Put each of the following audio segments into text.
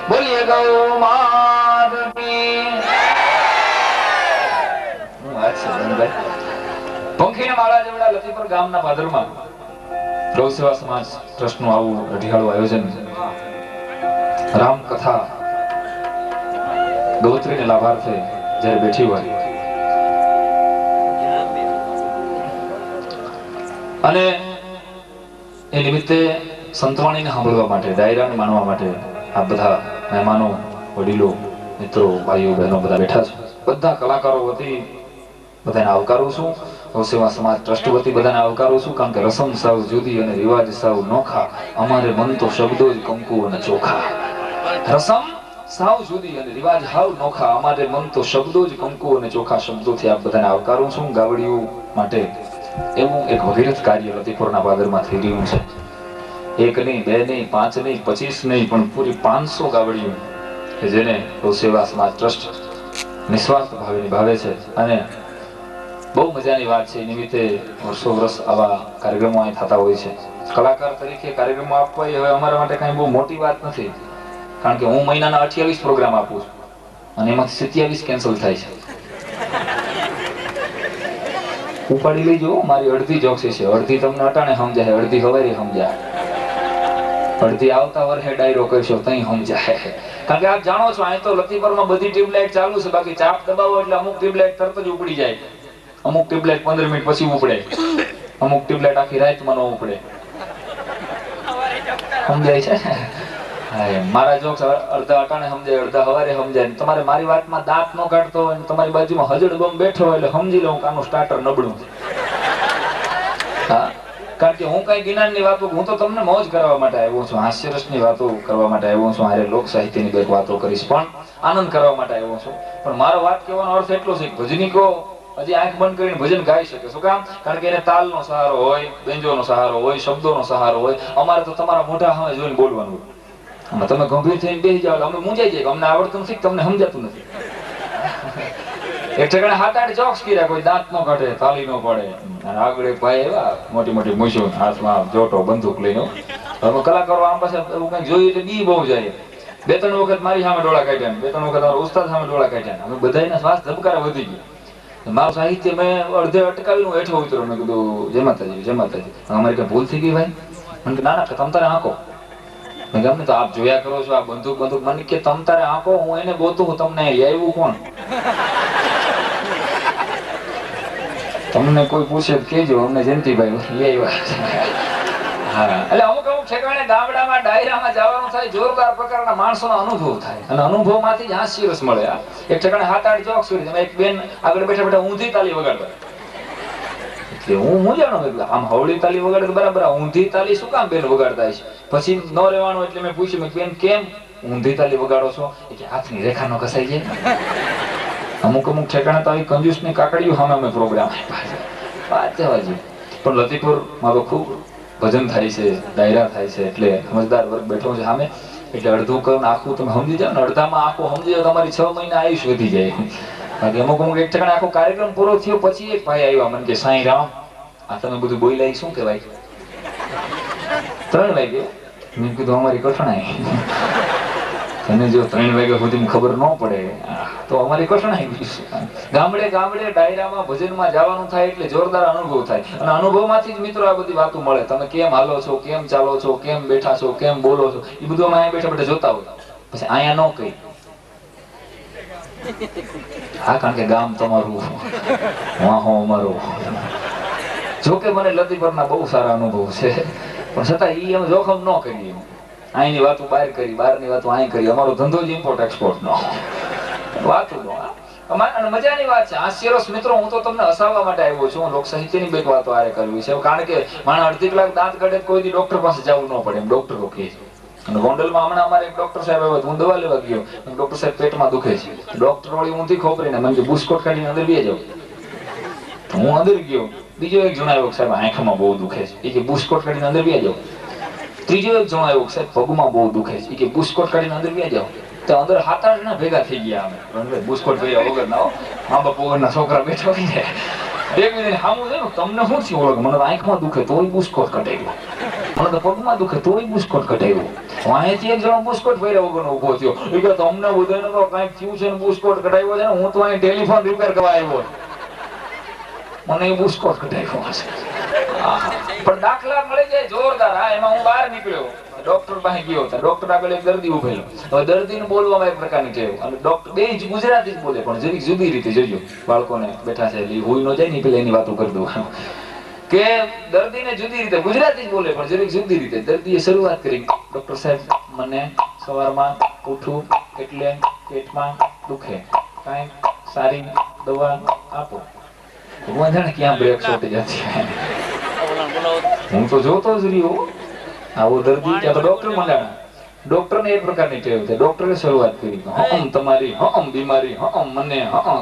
બોલીએ ગૌ માત કી હું વાત છે ધનભાઈ. પંખીના માળા જેવડા લતીપર ગામના ભાદરમાં ગૌ સેવા સમાજ ટ્રસ્ટનું આવું અઢિયાળું આયોજન. રામકથા ગૌત્રીને લાભાર્થે જ્યારે બેઠી હોય અને એ નિમિત્તે સંતવાણીને સાંભળવા માટે, ડાયરાને માણવા માટે આ બધા મહેમાનો, વડીલો, મિત્રો, ભાઈઓ, બહેનો બધા બેઠા છે. બધા કલાકારો વતી બધાને આવકારું છું. ગૌ સેવા સમાજ ટ્રસ્ટ વતી બધાને આવકારું છું. કારણ કે રસમ સાવ જુદી અને રિવાજ સાવ નોખા, અમારે મન તો શબ્દો જ કંકુ અને ચોખા. રસમ સાવ જુદી અને રિવાજ હાવ નોખા, અમારે મન તો શબ્દો જ કંકુ અને ચોખા શબ્દોથી આપ બધાને આવકારું છું. ગાવડીઓ માટે એવું એક ભગીરથ કાર્ય લતીપુરના ભાદરમાં થઈ રહ્યું છે. 1 નહીં, 2 નહીં, 5 નહીં, 25 નહીં, પણ પૂરી 500 ગાવડીઓ કે જેને ગૌ સેવા સમાજ ટ્રસ્ટ નિસ્વાર્થ ભાવે નિભાવે છે. અને બહુ મજાની વાત છે. નિમિત્તે વર્ષો વર્ષ આવા કાર્યક્રમો અહીં થતા હોય છે. કલાકાર તરીકે કાર્યક્રમો આપવા એ હવે અમારા માટે કઈ બહુ મોટી વાત નથી. કારણ કે હું મહિનાના 28 પ્રોગ્રામ આપું છું અને એમાંથી 27 કેન્સલ થાય છે. ઉપાડી લેજો, મારી અડધી જોક્સી છે. અડધી તમને અટાણે સમજાય, અડધી હવારે સમજાય, અડધી આવતા વર્ષે ડાયરો કરશો તઈ સમજાય. કારણ કે આપ જાણો છો અહીં તો લતીપરમાં બધી ટ્યુબલાઇટ ચાલુ છે. બાકી ચાપ દબાવો એટલે અમુક ટ્યુબલાઇટ તરત જ ઉપડી જાય, અમુક ટ્યુબલાઇટ 15 મિનિટ પછી ઉપડે, અમુક ટ્યુબલાઇટ આખી રાતમાં ન ઉપડે. સમજાય છે? મારા જોક્સ અડધા અટાણે સમજાય, અડધા હવારે સમજાય. તમારે મારી વાતમાં દાંત ન કાઢતો હોય, તમારી બાજુમાં હજડ બમ બેઠો હોય એટલે સમજી લઉં કે આનું સ્ટાર્ટર નબળું. હા, કારણ કે હું કઈ જ્ઞાનની વાતો, હું તો તમને મોજ કરવા માટે આવ્યો છું, હાસ્યરસની વાતો કરવા માટે આવ્યો છું. હારે લોક સાહિત્યની બે વાતો કરીશ, પણ આનંદ કરવા માટે આવ્યો છું. પણ મારો વાત કહેવાનો અર્થ એટલો છે કે ભજનીકો હજી આંખ બંધ કરીને ભજન ગાઈ શકે. શું કામ? કારણ કે એને તાલનો સહારો હોય, બેંજોનો સહારો હોય, શબ્દોનો સહારો હોય. અમારે તો તમારા મોઢા સામે જોઈને બોલવાનું હોય. તમે ગંભીર થઈને બેસી જાવ, અમે મૂંઝાઈ જઈએ, અમને આવડતું નથી, તમને સમજાતું નથી. એક ઠેકાણે 7-8 જોક્સ કર્યા, કોઈ દાંત નો કાઢે, તાલી નો પડે. અને આગળ એક ભાઈ એવા મોટી મોટી મૂછો, હાથમાં જોટો, બંદૂક લઈને. હવે કલાકારો આમ પાસે એવું કઈક જોયું એટલે બી બહુ જાય. 2-3 વખત મારી સામે ડોળા કાઢ્યા, 2-3 વખત અમારા ઉસ્તાદ સામે ડોળા કાઢ્યા. અમે બધાના શ્વાસ ધબકારા વધી ગયા. મારું સાહિત્ય મેં અડધે અટકાવીને હેઠો ઉતર્યો. મેં કીધું જય માતાજી, જય માતાજી. અમારી કઈ ભૂલ થઈ ગઈ ભાઈ? મને કે ના ના, તમ તારે આંકો. મેં ગમે તો આપ જોયા કરો છો આ બંદૂક બંદૂક. મને કે તમ તારે આંકો, હું એને ગોતું, તમને આવ્યું કોણ? તમને કોઈ પૂછે કેજો, અમને જયંતિભાઈ લઈ આવ્યા. હા, એટલે અમુક ઠેકાણે ગામડામાં ડાયરામાં જવાનું થાય, જોરદાર પ્રકારના માણસોનો અનુભવ થાય અને અનુભવમાંથી જ હાસ્ય રસ મળે. એક ઠેકાણે 7-8 જોક્સ કરી, એક બેન આગળ બેઠા બેઠા ઊંધી તાલી વગાડતા. એટલે હું મૂંઝાણો, આમ હવળી તાલી વગાડે તો બરાબર, ઊંધી તાલી શું કામ બેન વગાડતા છે? પછી ન રહેવાનું એટલે મેં પૂછ્યું, મેં બેન કેમ ઊંધી તાલી વગાડો છો? કે હાથની રેખા નો કસાઈ જાય. અમુક ઠેકાણે તો આવી કંજૂસની કાકડીઓ સામે અમે પ્રોગ્રામ વાત જવા જોઈએ. પણ લતીપુરમાં તો ખૂબ ભજન થાય છે, ડાયરા થાય છે. એટલે સમજદાર વર્ગ બેઠો છે સામે. એટલે અડધું કહું આખું તમે સમજી જાઓ ને, અડધામાં આખું સમજી જાઓ, તમારી 6 મહિના આયુષ વધી જાય. બાકી અમુક એક ઠેકાણે આખો કાર્યક્રમ પૂરો થયો પછી એક ભાઈ આવ્યા, મને કે સાંઈ રામ, આ તમે બધું બોલ્યા શું કહેવાય? 3 વાગે. મેં કીધું અમારી કઠણાઈ. તને જો 3 વાગ્યા સુધી ખબર ન પડે તો અમારી કઠણાઈ. ગામડે ગામડે ડાયરામાં ભજનમાં જવાનું થાય એટલે જોરદાર અનુભવ થાય. અને અનુભવમાંથી જ મિત્રો આ બધી વાતો મળે. તમે કેમ હાલો છો, કેમ ચાલો છો, કેમ બેઠા છો, કેમ બોલો છો, એ બધું અમે અહીંયા બેઠા બેઠા જોતા હોય. પછી અહીંયા ન કહી. હા, કારણ કે ગામ તમારું, વાહો અમારો. જોકે મને લતીપરના બહુ સારા અનુભવ છે, પણ છતાં એ અમે જોખમ ન કરીએ. અહીંની વાતો બહાર કરી, બહારની વાતો અહીં કરી. અમારો ધંધો જ ઇમ્પોર્ટ એક્સપોર્ટ નો વાતો નો. અને મજાની વાત છે. હાસ્યરસ મિત્રો, હું તો તમને હસાવવા માટે આવ્યો છું. લોક સાહિત્યની બે વાતો આરે કરવી છે. કારણ કે માણસ અડધી કલાક દાંત કાઢે કોઈ દી ડોક્ટર પાસે જવું ન પડે એમ ડોક્ટરો કહે છે. અને ગોંડલમાં હમણાં અમારે એક ડોક્ટર સાહેબ આવ્યા, હું દવા લેવા ગયો. ડોક્ટર સાહેબ પેટમાં દુખે છે. ડોક્ટર વળી ઊંધી ખોપરીને મને બુસ્કોટ કાઢીને અંદર બેસી જાવ. હું અંદર ગયો. બીજો એક જણાવ્યો સાહેબ આંખમાં બહુ દુખે છે, એ કે બુસ્કોટ કાઢીને અંદર બેસી જાવ. ત્રીજો એક જણાવ્યો સાહેબ પગમાં બહુ દુખે છે, એ કે બુસ્કોટ કાઢીને અંદર બેસી જાવ. તો અંદર 7-8 જણા ભેગા થઈ ગયા. અમે બુસ્કોટ ભર્યા વગર ના, મા બાપ વગરના છોકરા બેઠા હોય ને. એક મિનિટ સામું છે ને, તમને શું થયું? ઓળખ મને આંખમાં દુખે તો બુસ્કોટ કટાઈ ગયો. મને તો પગમાં દુખે તોય બુસ્કોટ કઢાવ્યો. અહીંયાથી એક જણો બુસ્કોટ ફેર્યા વગરનો ઊભો થયો. એ કે તમને બધાને તો કાંઈક થયું છે ને બુસ્કોટ કઢાવ્યો છે ને, હું તો અહીં ટેલિફોન રિપેર કરવા આવ્યો. મને એ બુસ્કોટ કઢાવ્યો હશે. પણ દાખલા મળી જાય જોરદાર. હા, એમાં હું બહાર નીકળ્યો, ડોક્ટર પાસે ગયો હતો. ડોક્ટર આગળ એક દર્દી ઉભેલો. હવે દર્દીને બોલવામાં એક પ્રકારની ટેવ, અને ડોક્ટર બે જ ગુજરાતી જ બોલે, પણ જરી જુદી રીતે જોજો. બાળકોને બેઠા છે એટલે હોઈ ન જાય ને પેલા એની વાતો કરી દઉં કે દર્દીને જુદી રીતે ગુજરાતી જ બોલે, પણ જરી જુદી રીતે. દર્દીએ શરૂઆત કરી, ડોક્ટર સાહેબ મને સવારમાં ઉઠું એટલે પેટમાં દુખે, કાંઈ સારી દવા આપો. હું જાણે ક્યાં બ્રેક છોટી જતી. હું તો જોતો જ રહ્યો આવો દર્દી, ત્યાં તો ડોક્ટર મંડાણા. ડોક્ટર ને એક પ્રકારની ટેવ છે. ડોક્ટરે શરૂઆત કરી, તમારી બીમારી મને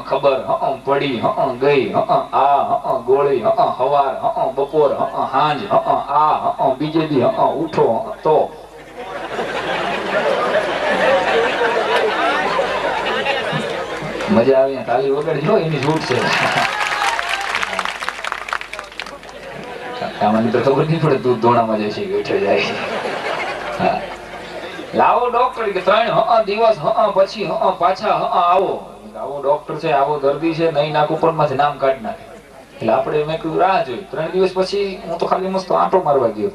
ખબર પડી ગઈ, આ ગોળી હવાર બપોર હાંજ આ બીજે દી ઉઠો તો. મજા આવી, તાલી વગાડજો, એની છૂટ છે. આમાં તો ખબર નહીં પડે દૂધ ધોણામાં જશે બેઠો જાય. લાવો ડોક્ટર કે 3 દિવસ પછી પાછા આવો. આવો ડોક્ટર છે, આવો દર્દી છે, નહીં નાક ઉપરમાંથી નામ કાઢી નાખે. એટલે આપણે મેં કીધું રાહ જોઈ. 3 દિવસ પછી હું તો ખાલી મસ્ત આંટો મારવા ગયો.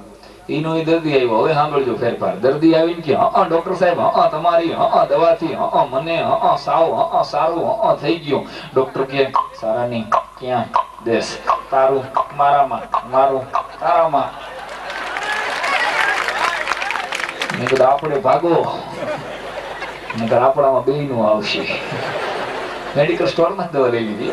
એનો એ દર્દી આવ્યો. હવે સાંભળજો ફેરફાર. દર્દી આવીને કે ડોક્ટર સાહેબ તમારી દવાથી મને સાવ સારું થઈ ગયું. ડોક્ટર કે સારાની ક્યાં દેશ, તારું મારામાં, મારું તારામાં. મેં કીધું આપણે ભાગો, મેં કીધું આપણામાં બે નું આવશે. મેડિકલ સ્ટોરમાં જ દવા લઈ લીધી.